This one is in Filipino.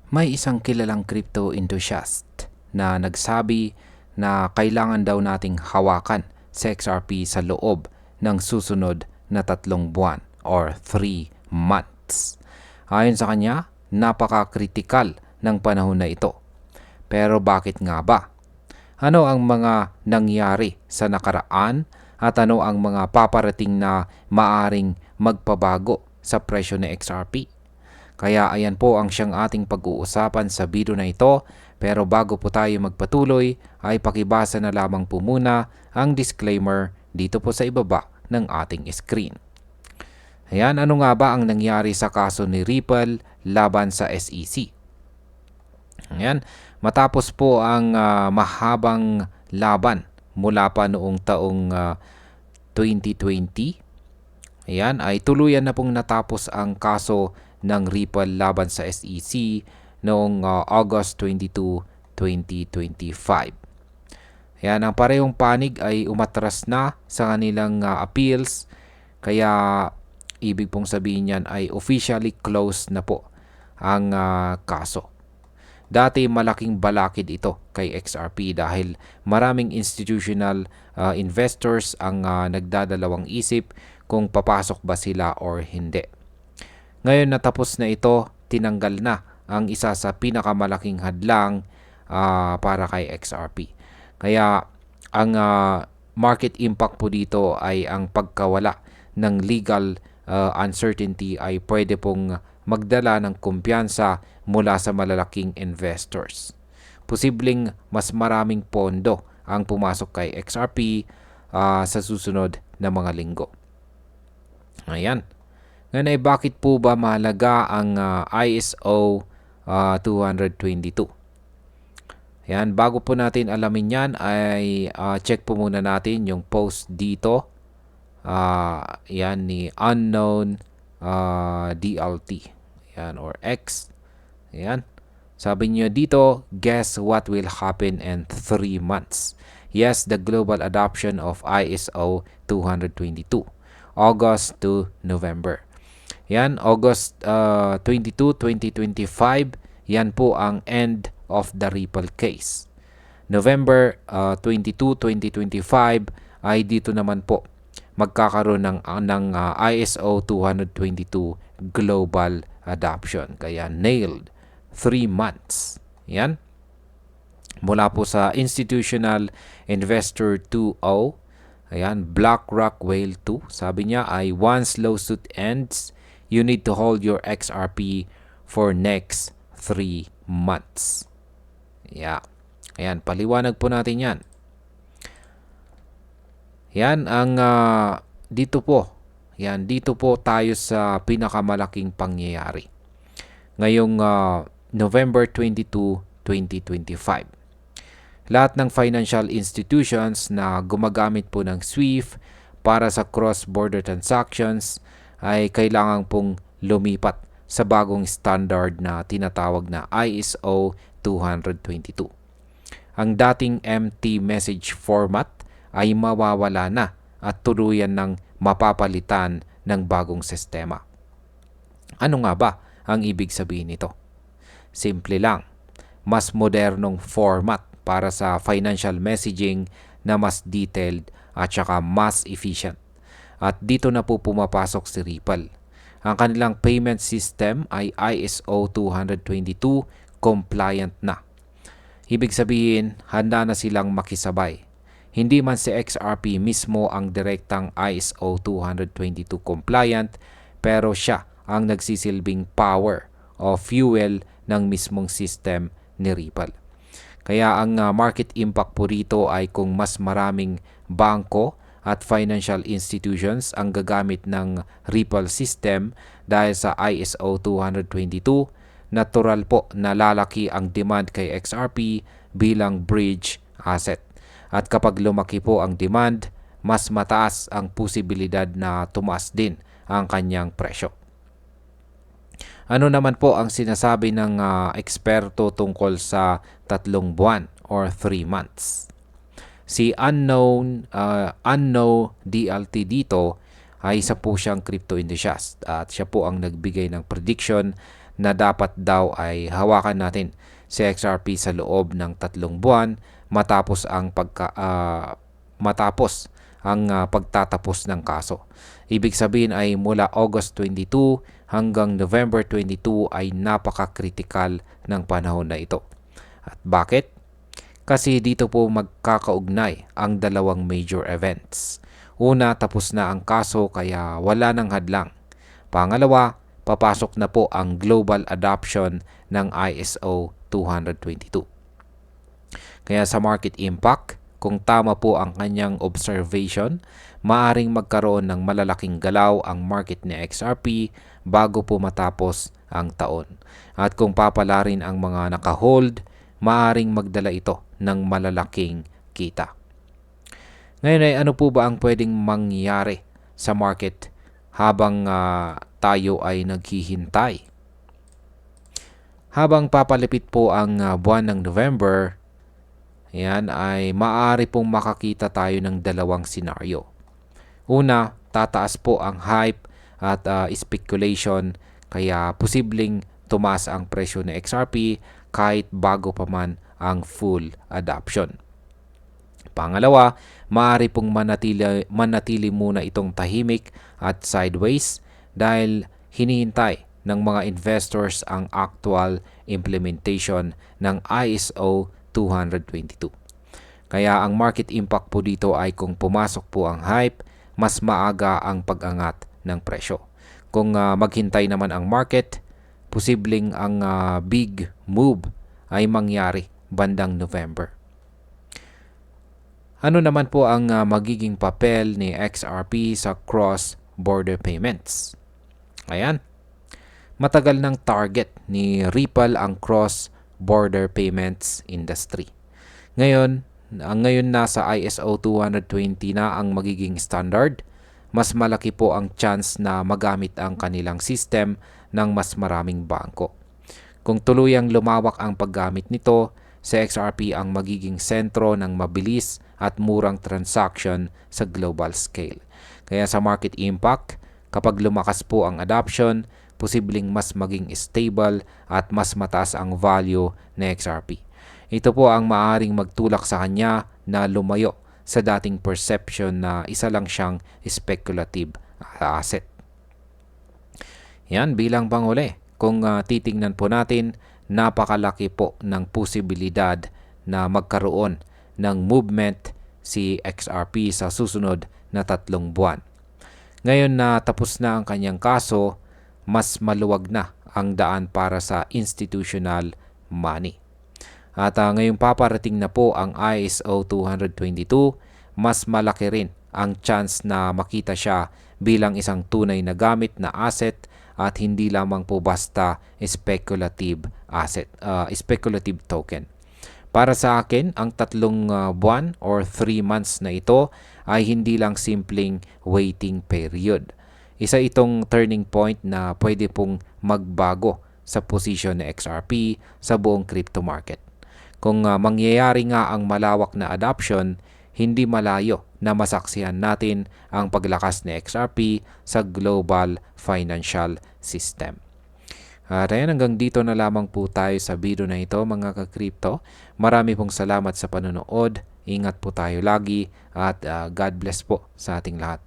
May isang kilalang crypto enthusiast na nagsabi na kailangan daw nating hawakan sa XRP sa loob ng susunod na 3 buwan or 3 months. Ayon sa kanya, napaka-critical ng panahon na ito. Pero bakit nga ba? Ano ang mga nangyari sa nakaraan at ano ang mga paparating na maaring magpabago sa presyo ng XRP? Kaya ayan po ang siyang ating pag-uusapan sa video na ito. Pero bago po tayo magpatuloy ay pakibasa na lamang po muna ang disclaimer dito po sa ibaba ng ating screen. Ayan, ano nga ba ang nangyari sa kaso ni Ripple laban sa SEC? Ayan, matapos po ang mahabang laban mula pa noong taong 2020, ayan, ay tuluyan na pong natapos ang kaso ng Ripple laban sa SEC noong August 22, 2025. Ayan, ang parehong panig ay umatras na sa kanilang appeals, kaya ibig pong sabihin yan ay officially closed na po ang kaso. Dati malaking balakid ito kay XRP dahil maraming institutional investors ang nagdadalawang isip kung papasok ba sila or hindi. Ngayon natapos na ito, tinanggal na ang isa sa pinakamalaking hadlang para kay XRP. Kaya ang market impact po dito ay ang pagkawala ng legal uncertainty ay pwede pong magdala ng kumpiyansa mula sa malalaking investors. Posibleng mas maraming pondo ang pumasok kay XRP sa susunod na mga linggo. Ayan. Ngayon ay bakit po ba mahalaga ang ISO 222? Ayan, bago po natin alamin yan ay check po muna natin yung post dito. Yan ni Unknown DLT. Ayan, or X. Ayan. Sabi niyo dito, guess what will happen in 3 months? Yes, the global adoption of ISO 222. August to November. Yan, August 22, 2025, yan po ang end of the Ripple case. November 22, 2025 ay dito naman po magkakaroon ng ISO 222 global adoption. Kaya nailed 3 months. Yan. Mula po sa Institutional Investor 2.0, ayan, BlackRock Whale 2, sabi niya ay once lawsuit ends, you need to hold your XRP for next 3 months. Yeah. Ayan, paliwanag po natin yan. Yan ang dito po. Yan, dito po tayo sa pinakamalaking pangyayari. Ngayong November 22, 2025. Lahat ng financial institutions na gumagamit po ng SWIFT para sa cross-border transactions ay kailangan pong lumipat sa bagong standard na tinatawag na ISO 222. Ang dating empty message format ay mawawala na at tuluyan ng mapapalitan ng bagong sistema. Ano nga ba ang ibig sabihin nito? Simple lang, mas modernong format para sa financial messaging na mas detailed at saka mas efficient. At dito na po pumapasok si Ripple. Ang kanilang payment system ay ISO 222 compliant na. Ibig sabihin, handa na silang makisabay. Hindi man si XRP mismo ang direktang ISO 222 compliant, pero siya ang nagsisilbing power o fuel ng mismong system ni Ripple. Kaya ang market impact po rito ay kung mas maraming bangko at financial institutions ang gagamit ng Ripple system dahil sa ISO 222, natural po na lalaki ang demand kay XRP bilang bridge asset. At kapag lumaki po ang demand, mas mataas ang posibilidad na tumaas din ang kanyang presyo. Ano naman po ang sinasabi ng eksperto tungkol sa 3 buwan or 3 months? Si Unknown DLT dito ay isa po siyang crypto enthusiast at siya po ang nagbigay ng prediction na dapat daw ay hawakan natin si XRP sa loob ng 3 buwan matapos ang pagtatapos ng kaso. Ibig sabihin ay mula August 22 hanggang November 22 ay napaka-critical ng panahon na ito. At bakit? Kasi dito po magkakaugnay ang dalawang major events. Una, tapos na ang kaso kaya wala nang hadlang. Pangalawa, papasok na po ang global adoption ng ISO 20022. Kaya sa market impact, kung tama po ang kanyang observation, maaring magkaroon ng malalaking galaw ang market ni XRP bago po matapos ang taon. At kung papalarin ang mga naka-hold, maaring magdala ito ng malalaking kita. Ngayon ay ano po ba ang pwedeng mangyari sa market habang tayo ay naghihintay? Habang papalapit po ang buwan ng November, yan ay maaari pong makakita tayo ng dalawang senaryo. Una, tataas po ang hype at speculation kaya posibleng tumaas ang presyo ng XRP kahit bago pa man ang full adoption. Pangalawa, maaari pong manatili muna itong tahimik at sideways dahil hinihintay ng mga investors ang actual implementation ng ISO 222. Kaya ang market impact po dito ay kung pumasok po ang hype, mas maaga ang pag-angat ng presyo. Kung maghintay naman ang market, posibleng ang big move ay mangyari bandang November. Ano naman po ang magiging papel ni XRP sa cross-border payments? Ayan. Matagal ng target ni Ripple ang cross-border payments industry. Ngayon nasa ISO 220 na ang magiging standard, mas malaki po ang chance na magamit ang kanilang system ng mas maraming bangko. Kung tuluyang lumawak ang paggamit nito, sa XRP ang magiging sentro ng mabilis at murang transaction sa global scale. Kaya sa market impact, kapag lumakas po ang adoption, posibleng mas maging stable at mas mataas ang value ng XRP. Ito po ang maaring magtulak sa kanya na lumayo sa dating perception na isa lang siyang speculative asset. Yan, bilang panghuli, kung titingnan po natin, napakalaki po ng posibilidad na magkaroon ng movement si XRP sa susunod na 3 buwan. Ngayon na tapos na ang kanyang kaso, mas maluwag na ang daan para sa institutional money. At ngayong paparating na po ang ISO 222, mas malaki rin ang chance na makita siya bilang isang tunay na gamit na asset at hindi lamang po basta speculative token. Para sa akin, ang 3 buwan or 3 months na ito ay hindi lang simpleng waiting period. Isa itong turning point na pwede pong magbago sa posisyon ng XRP sa buong crypto market. Kung mangyayari nga ang malawak na adoption, hindi malayo na masaksihan natin ang paglakas ni XRP sa global financial system. At ayan, hanggang dito na lamang po tayo sa video na ito mga ka-crypto. Marami pong salamat sa panonood. Ingat po tayo lagi at God bless po sa ating lahat.